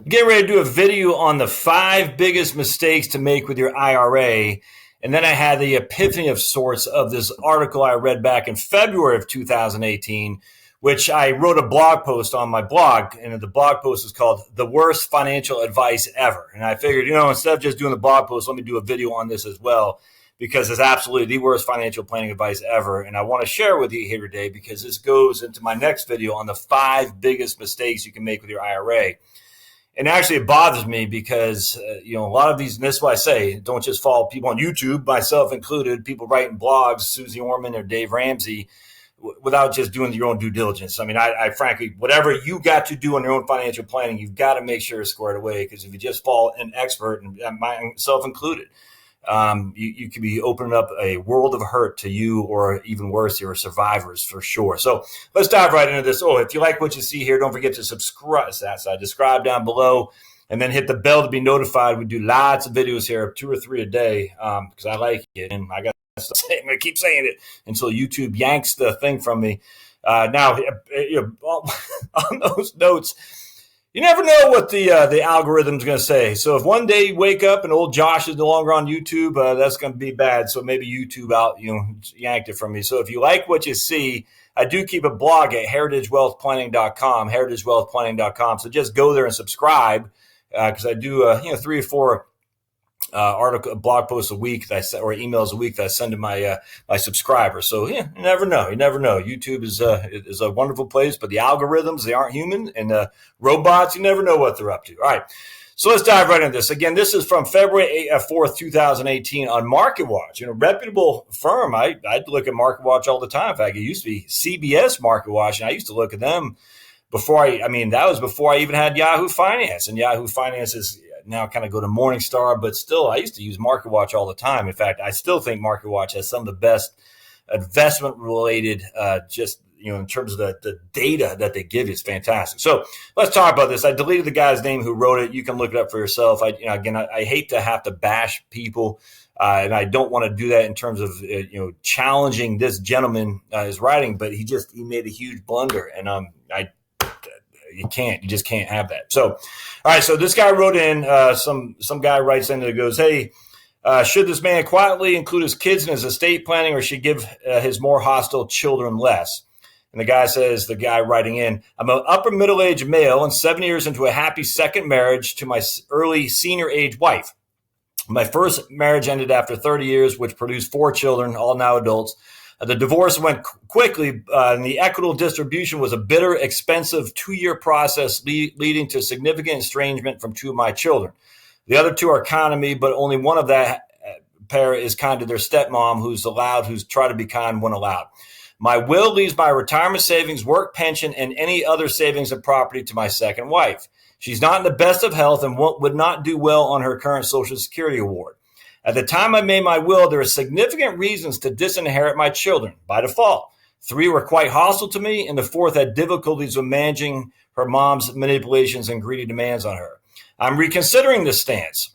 Get ready to do a video on the 5 biggest mistakes to make with your IRA. And then I had the epiphany of sorts of this article I read back in February of 2018, which I wrote a blog post on my blog. And the blog post is called The Worst Financial Advice Ever. And I figured, instead of just doing the blog post, let me do a video on this as well, because it's absolutely the worst financial planning advice ever. And I want to share with you here today because this goes into my next video on the 5 biggest mistakes you can make with your IRA. And actually, it bothers me because, a lot of these, and this is what I say, don't just follow people on YouTube, myself included, people writing blogs, Susie Orman or Dave Ramsey, without just doing your own due diligence. I mean, I frankly, whatever you got to do on your own financial planning, you've got to make sure it's squared away. Because if you just follow an expert, and myself included, you could be opening up a world of hurt to you, or even worse, your survivors for sure. So let's dive right into this. If you like what you see here, don't forget to subscribe down below, and then hit the bell to be notified. We do lots of videos here, 2 or 3 a day, because I like it, and I'm going to keep saying it until YouTube yanks the thing from me. Now, on those notes, you never know what the algorithm's going to say. So if one day you wake up and old Josh is no longer on YouTube, that's going to be bad. So maybe YouTube yanked it from me. So if you like what you see, I do keep a blog at heritagewealthplanning.com. So just go there and subscribe, because I do 3 or 4 blog posts a week or emails a week that I send to my subscribers. So you never know. YouTube is a wonderful place, but the algorithms, they aren't human, and robots, you never know what they're up to. All right. So let's dive right into this. Again, this is from February 4th, 2018 on MarketWatch, reputable firm. I look at MarketWatch all the time. In fact, it used to be CBS MarketWatch, and I used to look at them before that was before I even had Yahoo Finance, and Yahoo Finance is now kind of go to Morningstar, but still, I used to use MarketWatch all the time. In fact, I still think MarketWatch has some of the best investment-related, in terms of the data that they give you. It's fantastic. So let's talk about this. I deleted the guy's name who wrote it. You can look it up for yourself. I hate to have to bash people, and I don't want to do that in terms of challenging this gentleman his writing, but he made a huge blunder, and you just can't have that. So, all right. So this guy wrote in, some guy writes in that goes, hey, should this man quietly include his kids in his estate planning, or should give his more hostile children less? And the guy writing in, I'm an upper middle-aged male and 7 years into a happy second marriage to my early senior age wife. My first marriage ended after 30 years, which produced 4 children, all now adults. The divorce went quickly, and the equitable distribution was a bitter, expensive 2-year process leading to significant estrangement from 2 of my children. The other 2 are kind to me, but only one of that pair is kind to their stepmom, who's tried to be kind when allowed. My will leaves my retirement savings, work pension, and any other savings and property to my second wife. She's not in the best of health and would not do well on her current Social Security award. At the time I made my will, there are significant reasons to disinherit my children by default. 3 were quite hostile to me, and the 4th had difficulties with managing her mom's manipulations and greedy demands on her. I'm reconsidering this stance.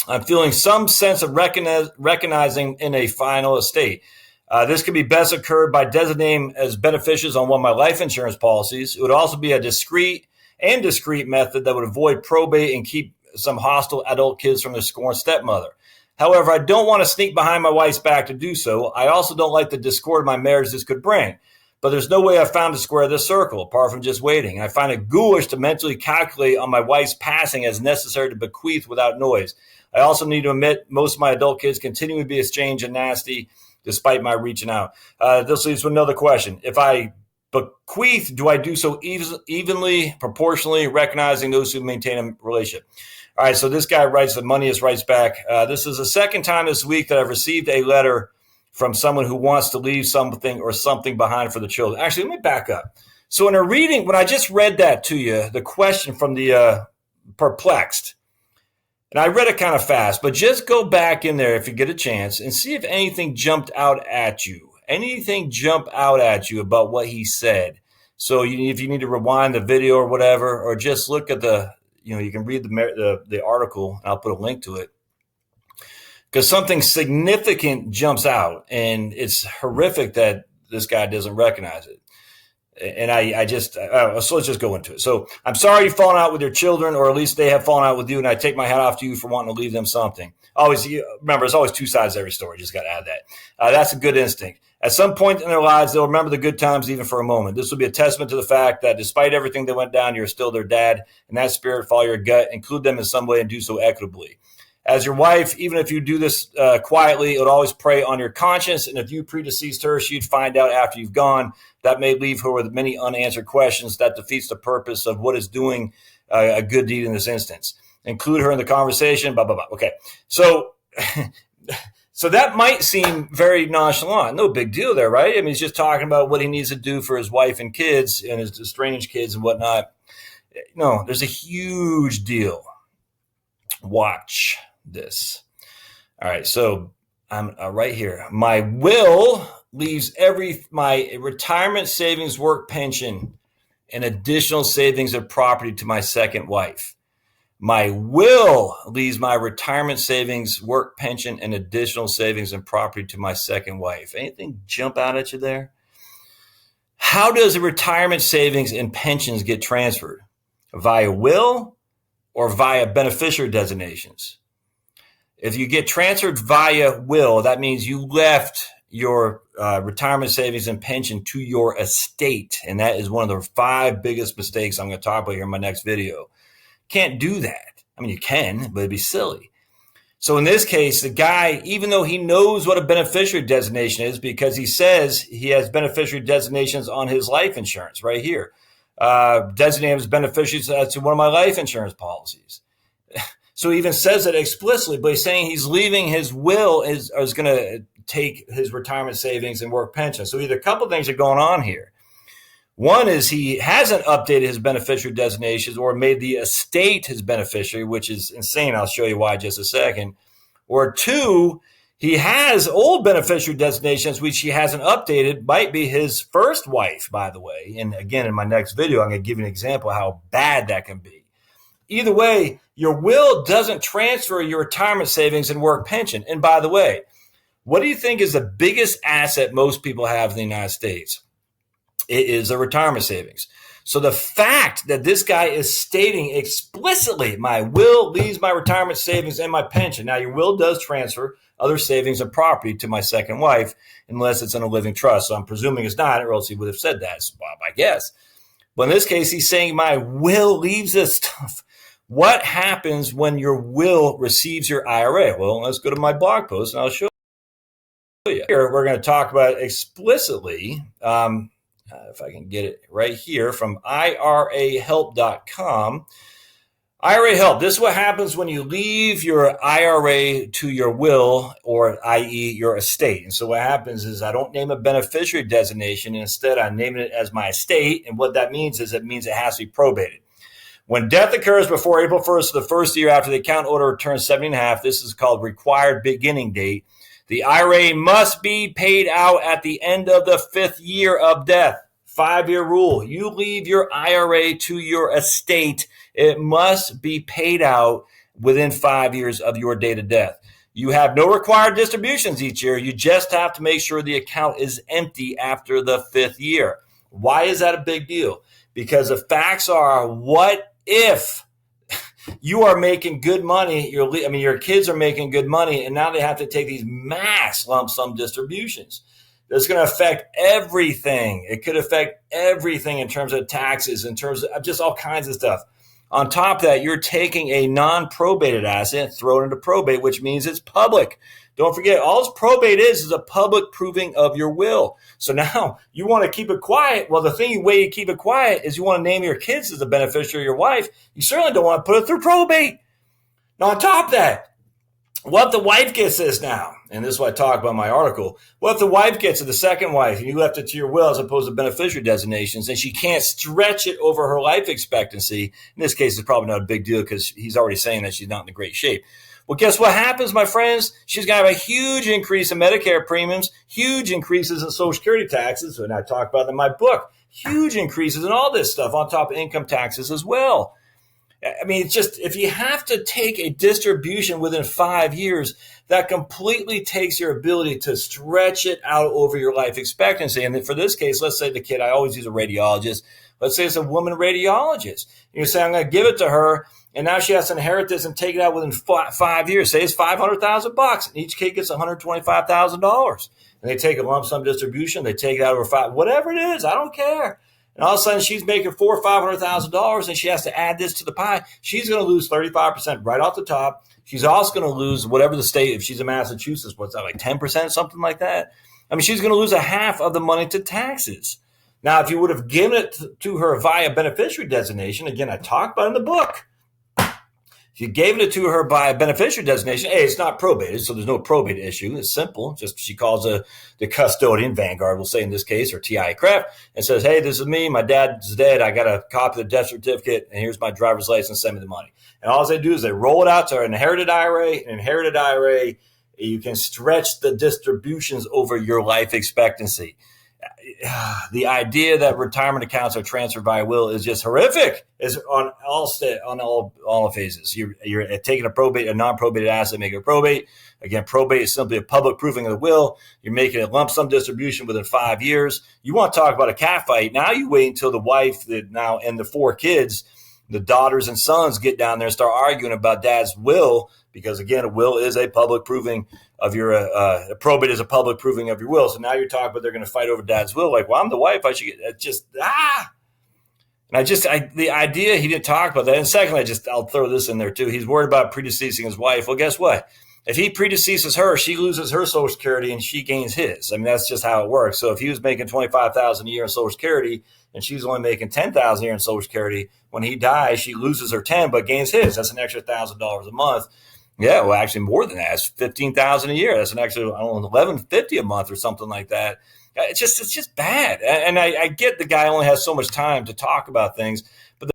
I'm feeling some sense of recognizing in a final estate. This could be best occurred by designating as beneficiaries on one of my life insurance policies. It would also be a discreet method that would avoid probate and keep some hostile adult kids from their scorned stepmother. However, I don't want to sneak behind my wife's back to do so. I also don't like the discord my marriage this could bring. But there's no way I've found to square this circle, apart from just waiting. I find it ghoulish to mentally calculate on my wife's passing as necessary to bequeath without noise. I also need to admit most of my adult kids continue to be estranged and nasty, despite my reaching out. This leads to another question. If I bequeath, do I do so evenly, proportionally, recognizing those who maintain a relationship? All right, so this guy writes, the moneyist writes back, this is the second time this week that I've received a letter from someone who wants to leave something behind for the children. Actually, let me back up. So in a reading, when I just read that to you, the question from the perplexed, and I read it kind of fast, but just go back in there if you get a chance and see if anything jumped out at you. Anything jump out at you about what he said. So if you need to rewind the video or whatever, or just look at you can read the article, and I'll put a link to it. Because something significant jumps out, and it's horrific that this guy doesn't recognize it. And so let's just go into it. So I'm sorry you've fallen out with your children, or at least they have fallen out with you. And I take my hat off to you for wanting to leave them something. Always remember, there's always two sides to every story. Just got to add that. That's a good instinct. At some point in their lives, they'll remember the good times even for a moment. This will be a testament to the fact that despite everything that went down, you're still their dad. In that spirit, follow your gut, include them in some way, and do so equitably. As your wife, even if you do this quietly, it would always prey on your conscience. And if you predeceased her, she'd find out after you've gone. That may leave her with many unanswered questions. That defeats the purpose of what is doing a good deed in this instance. Include her in the conversation, blah, blah, blah. Okay, so that might seem very nonchalant. No big deal there, right? I mean, he's just talking about what he needs to do for his wife and kids and his estranged kids and whatnot. No, there's a huge deal. Watch this. All right, so I'm right here. My will leaves my retirement savings, work pension, and additional savings of property to my second wife. My will leaves my retirement savings, work pension, and additional savings and property to my second wife. Anything jump out at you there? How does the retirement savings and pensions get transferred? Via will or via beneficiary designations? If you get transferred via will, that means you left your retirement savings and pension to your estate. And that is one of the 5 biggest mistakes I'm going to talk about here in my next video. Can't do that. I mean, you can, but it'd be silly. So in this case, the guy, even though he knows what a beneficiary designation is, because he says he has beneficiary designations on his life insurance right here, designated as beneficiaries to one of my life insurance policies. So he even says it explicitly, but he's saying he's leaving his will is going to take his retirement savings and work pension. So either a couple of things are going on here. One is he hasn't updated his beneficiary designations or made the estate his beneficiary, which is insane. I'll show you why in just a second. Or 2, he has old beneficiary designations, which he hasn't updated, might be his first wife, by the way. And again, in my next video, I'm going to give you an example of how bad that can be. Either way, your will doesn't transfer your retirement savings and work pension. And by the way, what do you think is the biggest asset most people have in the United States? It is a retirement savings. So the fact that this guy is stating explicitly, my will leaves my retirement savings and my pension. Now, your will does transfer other savings and property to my second wife, unless it's in a living trust. So I'm presuming it's not, or else he would have said that, I guess. But in this case, he's saying my will leaves this stuff. What happens when your will receives your IRA? Well, let's go to my blog post and I'll show you. Here, we're going to talk about explicitly, if I can get it right here from IRAhelp.com. IRA help. This is what happens when you leave your IRA to your will, or i.e. your estate. And so what happens is I don't name a beneficiary designation. Instead, I'm naming it as my estate. And what that means is it means it has to be probated. When death occurs before April 1st of the first year after the account order turns 70 and a half, this is called required beginning date. The IRA must be paid out at the end of the 5th year of death. 5-year rule. You leave your IRA to your estate, it must be paid out within 5 years of your date of death. You have no required distributions each year. You just have to make sure the account is empty after the 5th year. Why is that a big deal? Because the facts are, what if you are making good money, your kids are making good money, and now they have to take these mass lump sum distributions. That's going to affect everything. It could affect everything in terms of taxes, in terms of just all kinds of stuff. On top of that, you're taking a non-probated asset, throw it into probate, which means it's public. Don't forget, all probate is a public proving of your will. So now you want to keep it quiet. Well, the way you keep it quiet is you want to name your kids as the beneficiary of your wife. You certainly don't want to put it through probate. Now, on top of that, what if the wife gets this now? And this is what I talk about in my article. What if the wife gets it, the second wife, and you left it to your will as opposed to beneficiary designations, and she can't stretch it over her life expectancy? In this case, it's probably not a big deal because he's already saying that she's not in great shape. Well, guess what happens, my friends? She's going to have a huge increase in Medicare premiums, huge increases in Social Security taxes, and I talk about it in my book, huge increases in all this stuff on top of income taxes as well. I mean, it's just, if you have to take a distribution within 5 years, that completely takes your ability to stretch it out over your life expectancy. And then for this case, let's say the kid, I always use a radiologist. Let's say it's a woman radiologist. You say, I'm going to give it to her, and now she has to inherit this and take it out within 5 years. Say it's $500,000, and each kid gets $125,000. And they take a lump sum distribution. They take it out over 5, whatever it is. I don't care. And all of a sudden, she's making $400,000 or $500,000, and she has to add this to the pie. She's going to lose 35% right off the top. She's also going to lose whatever the state, if she's in Massachusetts, what's that, like 10%, something like that? I mean, she's going to lose a half of the money to taxes. Now, if you would have given it to her via beneficiary designation, again, I talked about it in the book. If you gave it to her by beneficiary designation, A, it's not probated, so there's no probate issue. It's simple. Just she calls the custodian, Vanguard, we'll say in this case, or TI Craft, and says, hey, this is me. My dad's dead. I got a copy of the death certificate, and here's my driver's license. Send me the money. And all they do is they roll it out to an inherited IRA. An inherited IRA, you can stretch the distributions over your life expectancy. The idea that retirement accounts are transferred by will is just horrific. Is on all phases. You're taking a non-probated asset, making it probate. Again, probate is simply a public proving of the will. You're making a lump sum distribution within 5 years. You want to talk about a cat fight? Now you wait until the wife and the 4 kids, the daughters and sons, get down there and start arguing about dad's will, because again, a will is a public proving of your a probate is a public proving of your will. So now you're talking about they're going to fight over dad's will. Like, well, I'm the wife. I should get just And the idea he didn't talk about that. And secondly, I'll throw this in there too. He's worried about predeceasing his wife. Well, guess what? If he predeceases her, she loses her Social Security and she gains his. I mean, that's just how it works. So if he was making $25,000 a year in Social Security and she's only making $10,000 a year in Social Security, when he dies, she loses her 10 but gains his. That's an extra $1,000 a month. Yeah, well, actually more than that. It's $15,000 a year. That's an extra, I don't know, $11.50 a month or something like that. It's just bad. And I get the guy only has so much time to talk about things, but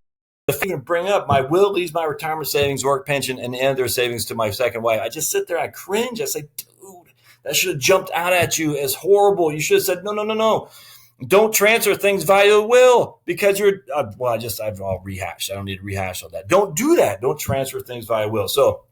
the thing to bring up, my will leaves my retirement savings, work pension, and end their savings to my second wife. I just sit there, I cringe. I say, dude, that should have jumped out at you as horrible. You should have said, no. Don't transfer things via will because you're, I've all rehashed. I don't need to rehash all that. Don't do that. Don't transfer things via will. So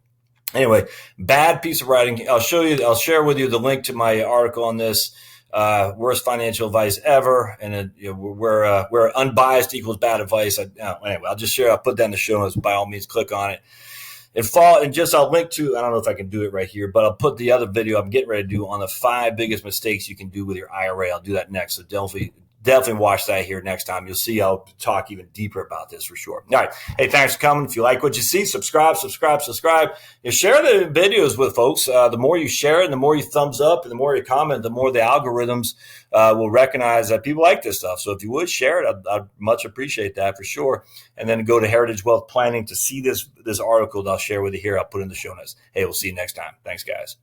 anyway, bad piece of writing. I'll share with you the link to my article on this. Worst financial advice ever, and where unbiased equals bad advice. Anyway, I'll just share. I'll put that in the show notes. By all means, click on it. I'll link to. I don't know if I can do it right here, but I'll put the other video I'm getting ready to do on the 5 biggest mistakes you can do with your IRA. I'll do that next. So definitely watch that here next time. You'll see I'll talk even deeper about this for sure. All right. Hey, thanks for coming. If you like what you see, subscribe. You share the videos with folks. The more you share it, and the more you thumbs up, and the more you comment, the more the algorithms will recognize that people like this stuff. So if you would share it, I'd much appreciate that for sure. And then go to Heritage Wealth Planning to see this article that I'll share with you here. I'll put in the show notes. Hey, we'll see you next time. Thanks, guys.